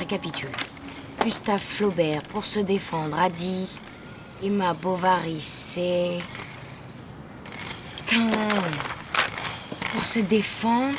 récapitule. Gustave Flaubert, pour se défendre, a dit... Emma Bovary, c'est... Putain. Pour se défendre,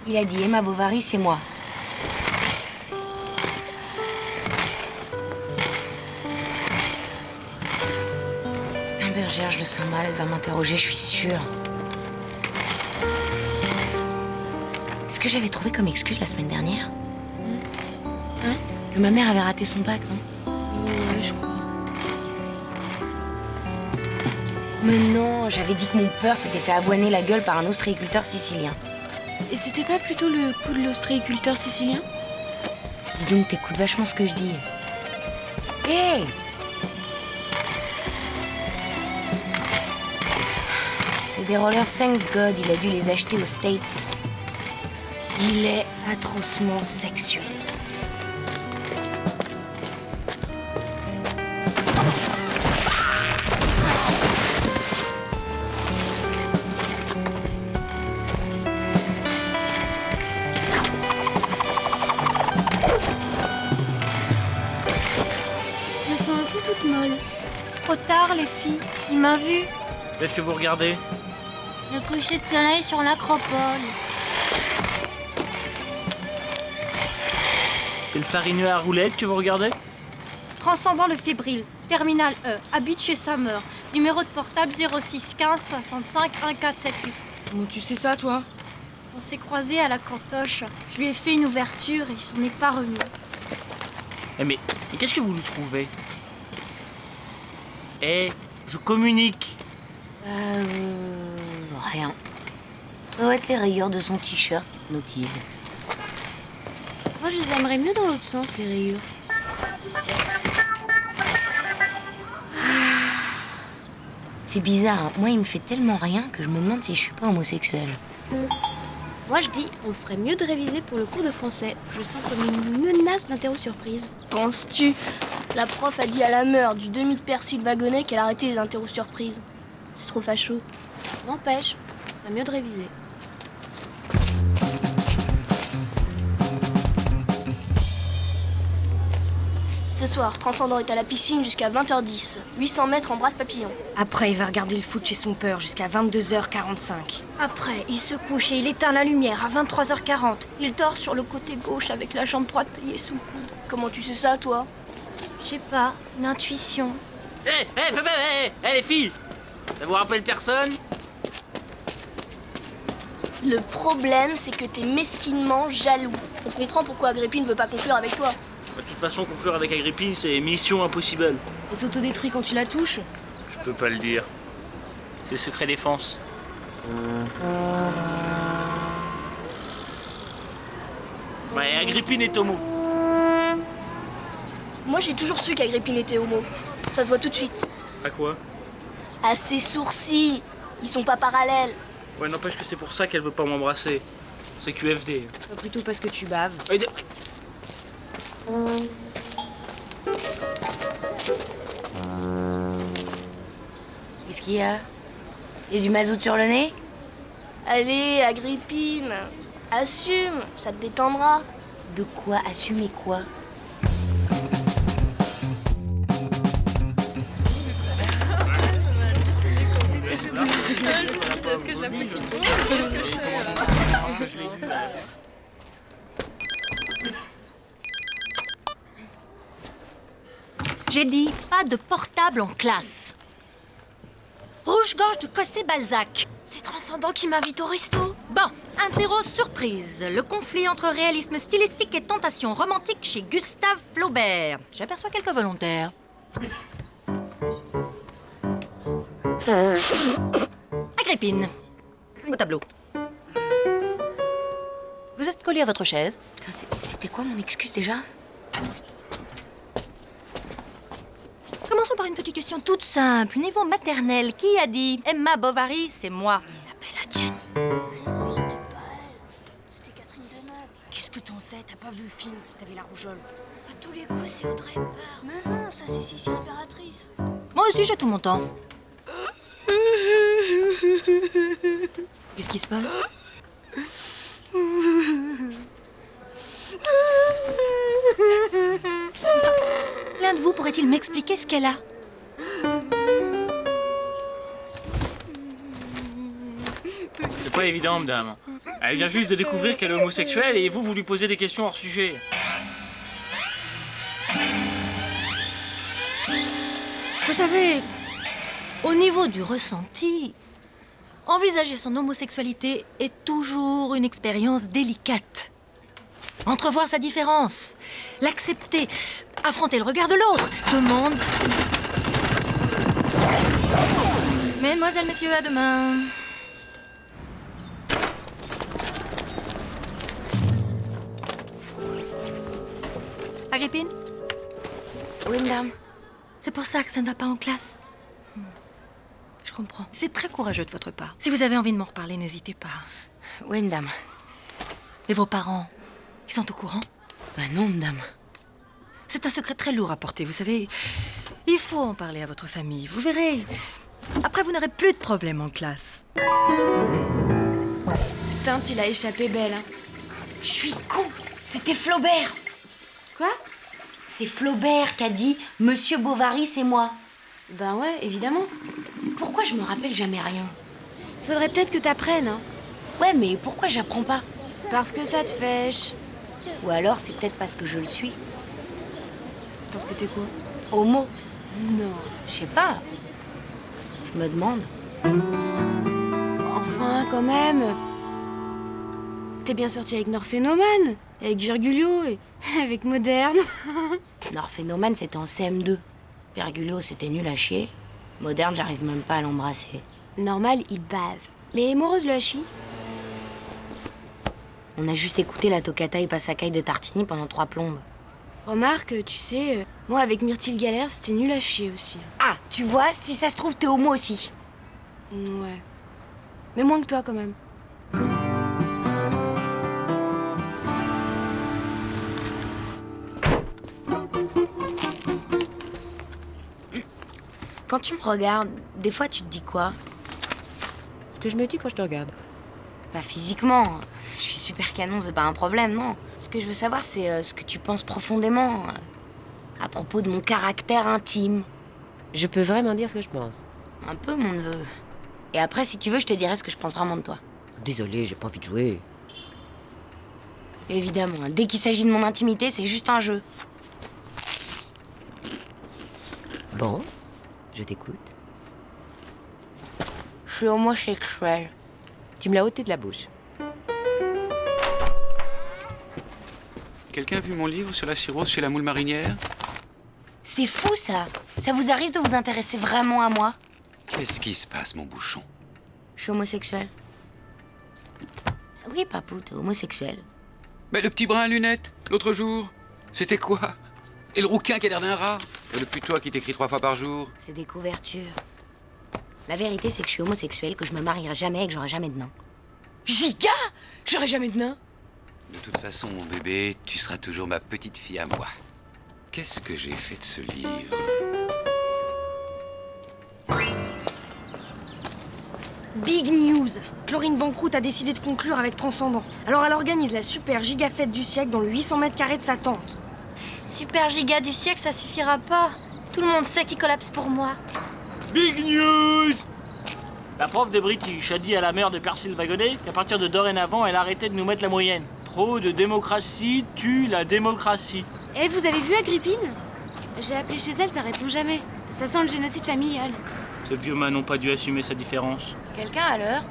il a dit Emma Bovary, c'est moi. Putain, Bergère, je le sens mal, elle va m'interroger, je suis sûre. Ce que j'avais trouvé comme excuse la semaine dernière. Hein? Que ma mère avait raté son bac, non? Ouais, je crois. Mais non, j'avais dit que mon père s'était fait avoiner la gueule par un ostréiculteur sicilien. Et c'était pas plutôt le coup de l'ostréiculteur sicilien? Dis donc, t'écoutes vachement ce que je dis. Hé! C'est des rollers Thanks God, il a dû les acheter aux States. Il est atrocement sexuel. Je me sens un peu toute molle. Trop tard, les filles. Il m'a vu. Qu'est-ce que vous regardez? Le coucher de soleil sur l'acropole. C'est le farineux à roulettes que vous regardez? Transcendant le fébrile, terminal E, habite chez Summer, numéro de portable 06 15 65 1478. Comment tu sais ça, toi? On s'est croisés à la cantoche. Je lui ai fait une ouverture et il s'en est pas remis. Mais qu'est-ce que vous lui trouvez? Je communique. Rien. Ça doit être les rayures de son t-shirt qui hypnotisent. Moi, je les aimerais mieux dans l'autre sens, les rayures. C'est bizarre, hein. Moi il me fait tellement rien que je me demande si je suis pas homosexuelle. Moi, je dis, on ferait mieux de réviser pour le cours de français. Je sens comme une menace d'interro surprise. Penses-tu? La prof a dit à la mère du demi de persil wagonnet qu'elle arrêtait les interros surprises. C'est trop facho. N'empêche, on ferait mieux de réviser. Ce soir, Transcendant est à la piscine jusqu'à 20h10. 800 mètres en brasse papillon. Après, il va regarder le foot chez son père jusqu'à 22h45. Après, il se couche et il éteint la lumière à 23h40. Il dort sur le côté gauche avec la jambe droite pliée sous le coude. Comment tu sais ça, toi? Je sais pas, une intuition. Les filles! Ça vous rappelle personne? Le problème, c'est que t'es mesquinement jaloux. On comprend pourquoi Agrippine ne veut pas conclure avec toi. De toute façon, conclure avec Agrippine, c'est mission impossible. Elle s'autodétruit quand tu la touches. Je peux pas le dire. C'est secret défense. Ouais, Agrippine est homo. Moi, j'ai toujours su qu'Agrippine était homo. Ça se voit tout de suite. À quoi? À ses sourcils. Ils sont pas parallèles. Ouais, n'empêche que c'est pour ça qu'elle veut pas m'embrasser. C'est QFD. Plutôt parce que tu baves. Qu'est-ce qu'il y a? Il y a du mazout sur le nez? Allez, Agrippine. Assume, ça te détendra. De quoi? Assumer quoi? J'ai dit pas de portable en classe. Rouge-gorge de Cossé-Balzac. C'est Transcendant qui m'invite au resto. Bon, interro surprise. Le conflit entre réalisme stylistique et tentation romantique chez Gustave Flaubert. J'aperçois quelques volontaires. Agrippine, au tableau. Vous êtes collé à votre chaise. Putain, c'était quoi mon excuse déjà? Commençons par une petite question toute simple. Niveau maternel, qui a dit Emma Bovary, c'est moi? Isabelle Adjani. Non, c'était pas elle. C'était Catherine Deneuve. Qu'est-ce que t'en sais? T'as pas vu le film? T'avais la rougeole. À tous les coups, c'est Audrey Hepburn. Mais non, ça c'est Sissi l'impératrice. Moi aussi, j'ai tout mon temps. Qu'est-ce qui se passe? l'un de vous pourrait-il m'expliquer ce qu'elle a? C'est pas évident, madame. Elle vient juste de découvrir qu'elle est homosexuelle et vous lui posez des questions hors sujet. Vous savez, au niveau du ressenti, envisager son homosexualité est toujours une expérience délicate. Entrevoir sa différence, l'accepter, affronter le regard de l'autre, demande... Mesdemoiselles, messieurs, à demain. Agrippine, Oui, madame. c'est pour ça que ça ne va pas en classe. Je comprends. C'est très courageux de votre part. Si vous avez envie de m'en reparler, n'hésitez pas. Oui, madame. Et vos parents, ils sont au courant? Ben non, madame. C'est un secret très lourd à porter, vous savez. Il faut en parler à votre famille, vous verrez. Après, vous n'aurez plus de problèmes en classe. Putain, tu l'as échappé belle, hein. Je suis con. C'était Flaubert. Quoi? C'est Flaubert qui a dit « Monsieur Bovary, c'est moi Ben ouais, évidemment. ». Pourquoi je me rappelle jamais rien? Faudrait peut-être que t'apprennes, hein. Ouais, mais pourquoi j'apprends pas? Parce que ça te fêche. Ou alors c'est peut-être parce que je le suis. Parce que t'es quoi? Homo. Non. Je sais pas. Je me demande. Enfin, quand même. T'es bien sorti avec Norphénomane, avec Virgulio et avec Moderne. Norphénomane, c'était en CM2. Virgulio, c'était nul à chier. Moderne, j'arrive même pas à l'embrasser. Normal, il bave. Mais Morose le hachis? On a juste écouté la toccata et Passacaille de Tartini pendant 3 plombes. Remarque, tu sais, moi avec Myrtille Galère, c'était nul à chier aussi. Ah, tu vois, si ça se trouve, t'es homo aussi. Ouais. Mais moins que toi, quand même. Quand tu me regardes, des fois, tu te dis quoi? Ce que je me dis quand je te regarde. Pas physiquement. Je suis super canon, c'est pas un problème, non. Ce que je veux savoir, c'est ce que tu penses profondément à propos de mon caractère intime. Je peux vraiment dire ce que je pense. Un peu, mon neveu. Et après, si tu veux, je te dirai ce que je pense vraiment de toi. Désolé, j'ai pas envie de jouer. Évidemment, hein, dès qu'il s'agit de mon intimité, c'est juste un jeu. Bon, je t'écoute. Je suis homosexuel. Tu me l'as ôté de la bouche. Quelqu'un a vu mon livre sur la cirrhose chez la moule marinière? C'est fou, ça. Ça vous arrive de vous intéresser vraiment à moi? Qu'est-ce qui se passe, mon bouchon? Je suis homosexuel. Oui, papou, t'es homosexuel. Mais le petit brin à lunettes, l'autre jour, c'était quoi? Et le rouquin qui a l'air d'un rat? Et depuis toi qui t'écris 3 fois par jour? C'est des couvertures. La vérité, c'est que je suis homosexuel, que je me marierai jamais et que j'aurai jamais de nain. Giga! J'aurai jamais de nain. De toute façon, mon bébé, tu seras toujours ma petite fille à moi. Qu'est-ce que j'ai fait de ce livre? Big news! Chlorine Banqueroute a décidé de conclure avec Transcendant. Alors elle organise la super giga fête du siècle dans le 800 mètres carrés de sa tente. Super giga du siècle, ça suffira pas. Tout le monde sait qu'il collapse pour moi. Big news! La prof de British a dit à la mère de Persil Wagonnet qu'à partir de dorénavant, elle arrêtait de nous mettre la moyenne. Trop de démocratie tue la démocratie. Eh, vous avez vu Agrippine? J'ai appelé chez elle, ça répond jamais. Ça sent le génocide familial. Ce bioman n'a pas dû assumer sa différence. Quelqu'un à l'heure?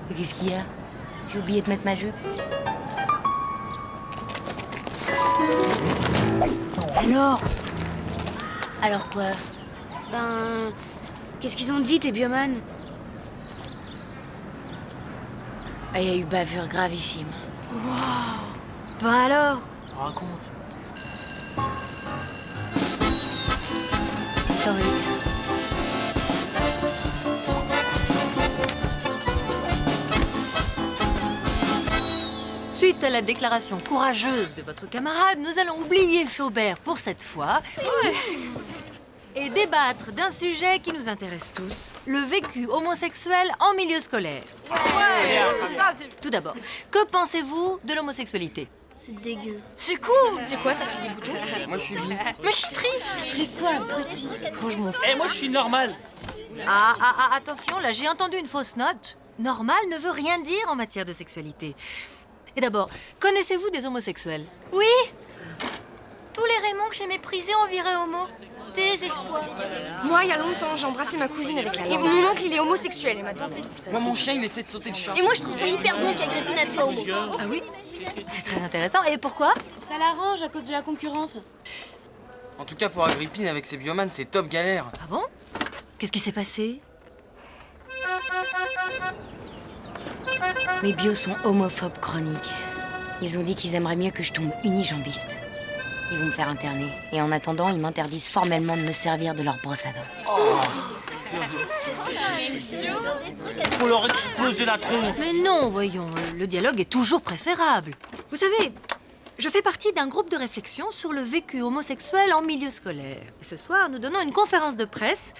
Mais qu'est-ce qu'il y a? J'ai oublié de mettre ma jupe. Alors? Alors quoi? Ben... Qu'est-ce qu'ils ont dit, tes biomanes? Ah, il y a eu bavure gravissime. Ben alors? Raconte. Sorry. Suite à la déclaration courageuse de votre camarade, nous allons oublier Flaubert pour cette fois. et débattre d'un sujet qui nous intéresse tous, le vécu homosexuel en milieu scolaire. Tout d'abord, que pensez-vous de l'homosexualité? C'est dégueu. C'est cool. C'est quoi ça fait des boutons? Moi, je suis bi. Mais je suis tri. Tri quoi, petit? Moi, je m'en fous. Eh, moi, je suis normal. Attention, là, j'ai entendu une fausse note. Normal ne veut rien dire en matière de sexualité. Et d'abord, connaissez-vous des homosexuels? Oui. Tous les Raymond que j'ai méprisés ont viré homo. Désespoir. Moi, il y a longtemps, j'ai embrassé ma cousine avec la langue. Mon oncle, il est homosexuel et maintenant c'est... Moi, mon chien, il essaie de sauter le chat. Et moi, je trouve ça hyper bien qu'Agrippine elle soit homo. Ah oui? C'est très intéressant. Et pourquoi? Ça l'arrange à cause de la concurrence. En tout cas, pour Agrippine, avec ses biomanes, c'est top galère. Ah bon? Qu'est-ce qui s'est passé? Mes bios sont homophobes chroniques. Ils ont dit qu'ils aimeraient mieux que je tombe unijambiste. Ils vont me faire interner. Et en attendant, ils m'interdisent formellement de me servir de leur brosse à dents. Faut leur exploser la tronche. Mais non, voyons, le dialogue est toujours préférable. Vous savez, je fais partie d'un groupe de réflexion sur le vécu homosexuel en milieu scolaire. Et ce soir, nous donnons une conférence de presse.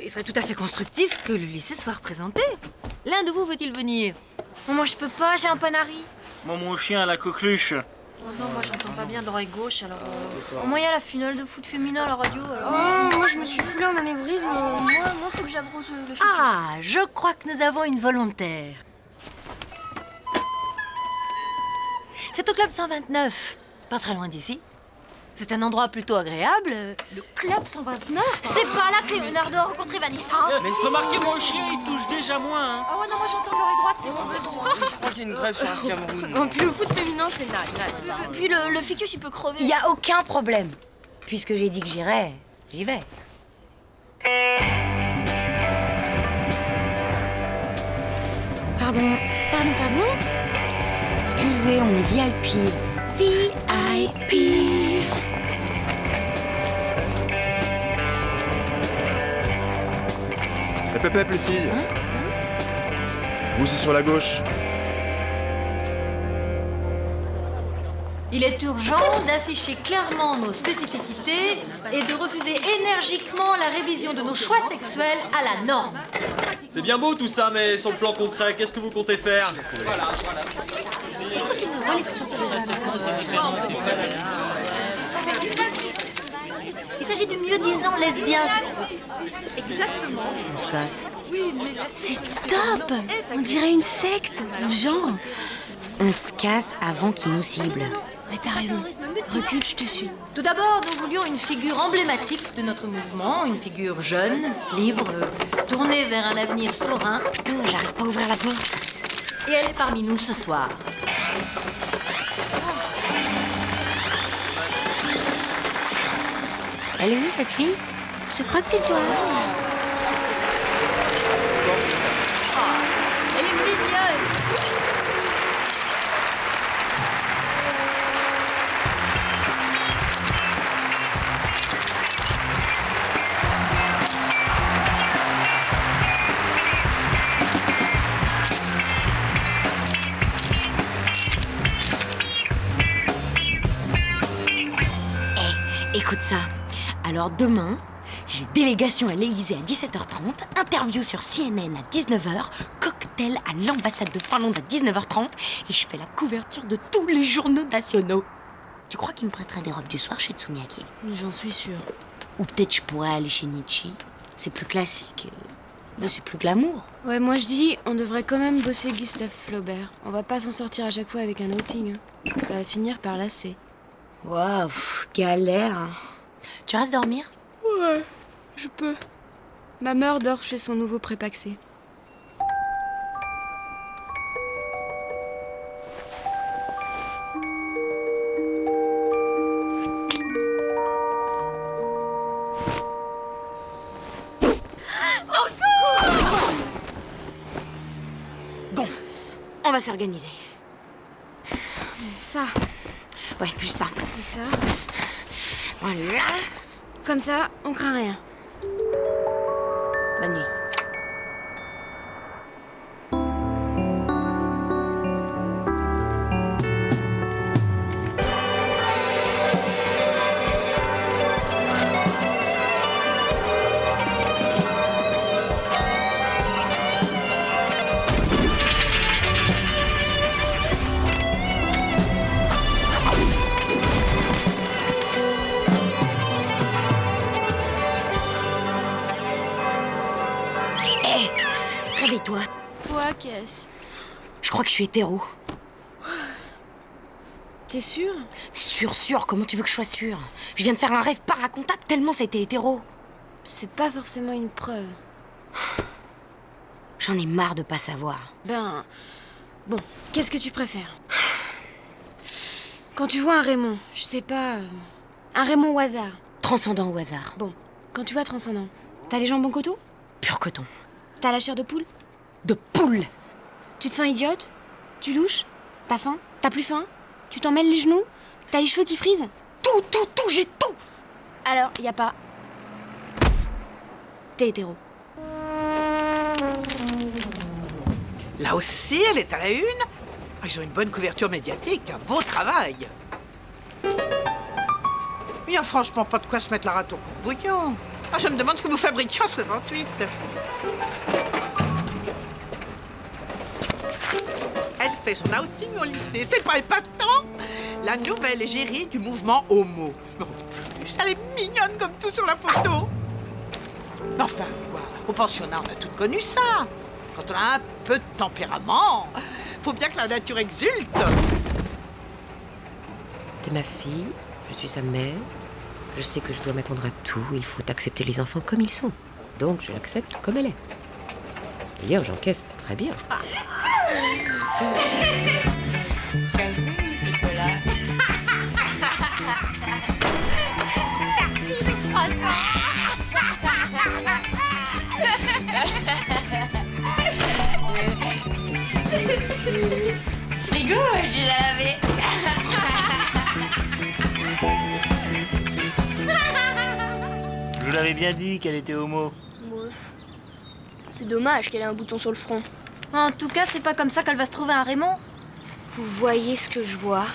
Il serait tout à fait constructif que le lycée soit représenté. L'un de vous veut-il venir? Moi, je peux pas, j'ai un panari. Moi, mon chien à la coqueluche. Oh non, moi, j'entends pas bien de l'oreille gauche, alors... Moi, il y a la finale de foot féminin à la radio, alors... moi, je me suis foulé un anévrisme. Moi, faut que j'abrose le futur. Ah, je crois que nous avons une volontaire. C'est au club 129, pas très loin d'ici. C'est un endroit plutôt agréable. Le club 129? C'est pas là que les menards doivent rencontrer Vanessa. Mais remarquez, mon chien, il touche déjà moins. Hein. Ah ouais, non, moi, j'entends l'oreille droite, c'est bon. Je crois qu'il y a une grève sur le Cameroun. Non, puis le foot féminin, c'est naze. Puis le ficus, il peut crever. Il y a aucun problème. Puisque j'ai dit que j'irais, j'y vais. Pardon. Excusez, on est VIP. VIP. Pep, les filles. Vous, c'est sur la gauche. Il est urgent d'afficher clairement nos spécificités et de refuser énergiquement la révision de nos choix sexuels à la norme. C'est bien beau tout ça, mais sur le plan concret, qu'est-ce que vous comptez faire? Il s'agit du mieux-disant lesbien. On se casse. C'est top. On dirait une secte. Genre. On se casse avant qu'ils nous ciblent. Ouais, t'as raison. Recule, je te suis. Tout d'abord, nous voulions une figure emblématique de notre mouvement, une figure jeune, libre, tournée vers un avenir serein. Putain, j'arrive pas à ouvrir la porte. Et elle est parmi nous ce soir. Elle est où, cette fille? Je crois que c'est toi. Elle est mignonne. Écoute ça. Alors demain, j'ai délégation à l'Élysée à 17h30, interview sur CNN à 19h, cocktail à l'ambassade de Finlande à 19h30 et je fais la couverture de tous les journaux nationaux. Tu crois qu'il me prêterait des robes du soir chez Tsumiaki? J'en suis sûre. Ou peut-être je pourrais aller chez Nietzsche. C'est plus classique, mais c'est plus glamour. Ouais, moi je dis, on devrait quand même bosser Gustave Flaubert. On va pas s'en sortir à chaque fois avec un outing. Hein. Ça va finir par lasser. Waouh, galère. Tu restes dormir? Ouais, je peux. Ma mère dort chez son nouveau prépaxé. Bon, on va s'organiser. Ça, Ouais, plus ça. et ça. Voilà. Comme ça, on craint rien. Bonne nuit. Réveille-toi. Quoi, qu'est-ce? Je crois que je suis hétéro. T'es sûre? Sûr, comment tu veux que je sois sûre? Je viens de faire un rêve pas racontable tellement c'était hétéro. C'est pas forcément une preuve. J'en ai marre de pas savoir. Ben... Bon, qu'est-ce que tu préfères? Quand tu vois un Raymond, je sais pas... un Raymond au hasard. Transcendant au hasard. Bon, quand tu vois transcendant, t'as les jambes en coton? Pur coton. T'as la chair de poule? De poule. Tu te sens idiote? Tu louches? T'as faim? T'as plus faim? Tu t'en mêles les genoux? T'as les cheveux qui frisent? Tout, j'ai tout. Alors, y a pas... T'es hétéro. Là aussi, elle est à la une. Ils ont une bonne couverture médiatique, un beau travail. Il n'y a franchement pas de quoi se mettre la rate au courbouillon. Ah, je me demande ce que vous fabriquiez en 68. Elle fait son outing au lycée, c'est pas épatant? La nouvelle égérie du mouvement homo. En plus, elle est mignonne comme tout sur la photo. Mais enfin, quoi, au pensionnat, on a toutes connu ça. Quand on a un peu de tempérament, faut bien que la nature exulte. T'es ma fille, je suis sa mère. Je sais que je dois m'attendre à tout. Il faut accepter les enfants comme ils sont. Donc je l'accepte comme elle est. D'ailleurs, j'encaisse très bien. Frigo, je l'avais. Je vous l'avais bien dit qu'elle était homo. C'est dommage qu'elle ait un bouton sur le front. En tout cas, c'est pas comme ça qu'elle va se trouver un Raymond. Vous voyez ce que je vois?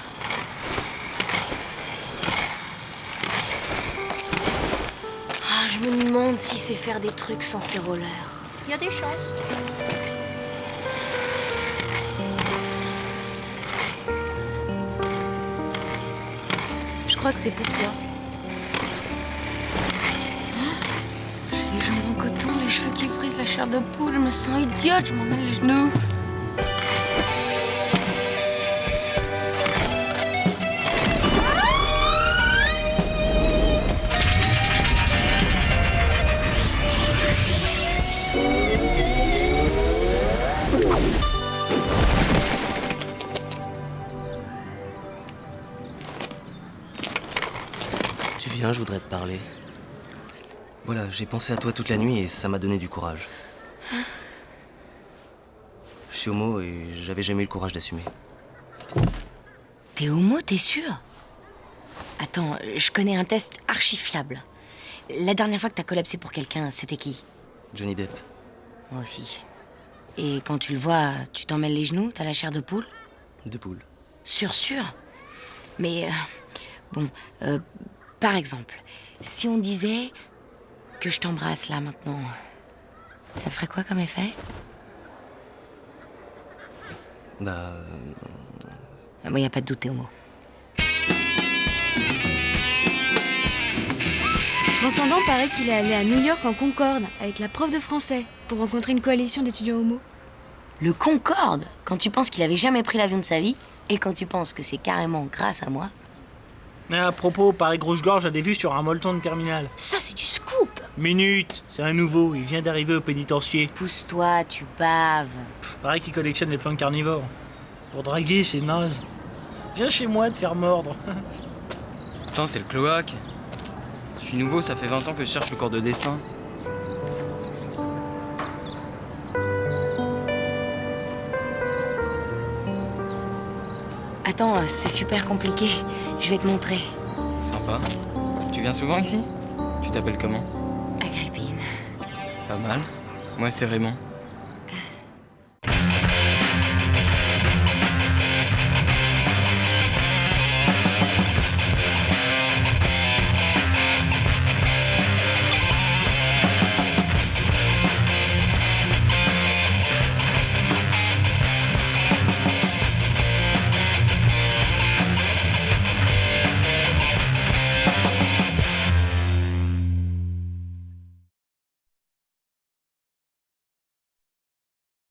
Ah, je me demande s'il sait faire des trucs sans ses rollers. Il y a des chances. Je crois que c'est pour toi. J'ai les jambes en coton, les cheveux qui frisent, la chair de poule. Je me sens idiote, je m'en mêle les genoux. Tu viens, je voudrais te parler. Voilà, j'ai pensé à toi toute la nuit et ça m'a donné du courage. Je suis homo et j'avais jamais eu le courage d'assumer. T'es homo, t'es sûr? Attends, je connais un test archi fiable. La dernière fois que t'as collapsé pour quelqu'un, c'était qui? Johnny Depp. Moi aussi. Et quand tu le vois, tu t'en mêles les genoux, t'as la chair de poule? De poule. Sûr. Mais, par exemple, si on disait que je t'embrasse là maintenant, ça te ferait quoi comme effet? Bah... Moi, y a pas de doute, t'es homo. Transcendant paraît qu'il est allé à New York en Concorde avec la prof de français pour rencontrer une coalition d'étudiants homo. Le Concorde, quand tu penses qu'il avait jamais pris l'avion de sa vie, et quand tu penses que c'est carrément grâce à moi. Mais à propos, Paris Grouche-Gorge a des vues sur un molleton de terminal. Ça, c'est du scoop! Minute, c'est un nouveau, il vient d'arriver au pénitencier. Pousse-toi, tu baves. Pareil qu'il collectionne les plantes carnivores. Pour draguer, c'est naze. Viens chez moi te faire mordre. Putain, c'est le cloaque. Je suis nouveau, ça fait 20 ans que je cherche le cours de dessin. Attends, c'est super compliqué. Je vais te montrer. Sympa. Tu viens souvent ici? Tu t'appelles comment? Agrippine. Pas mal. Moi, c'est Raymond.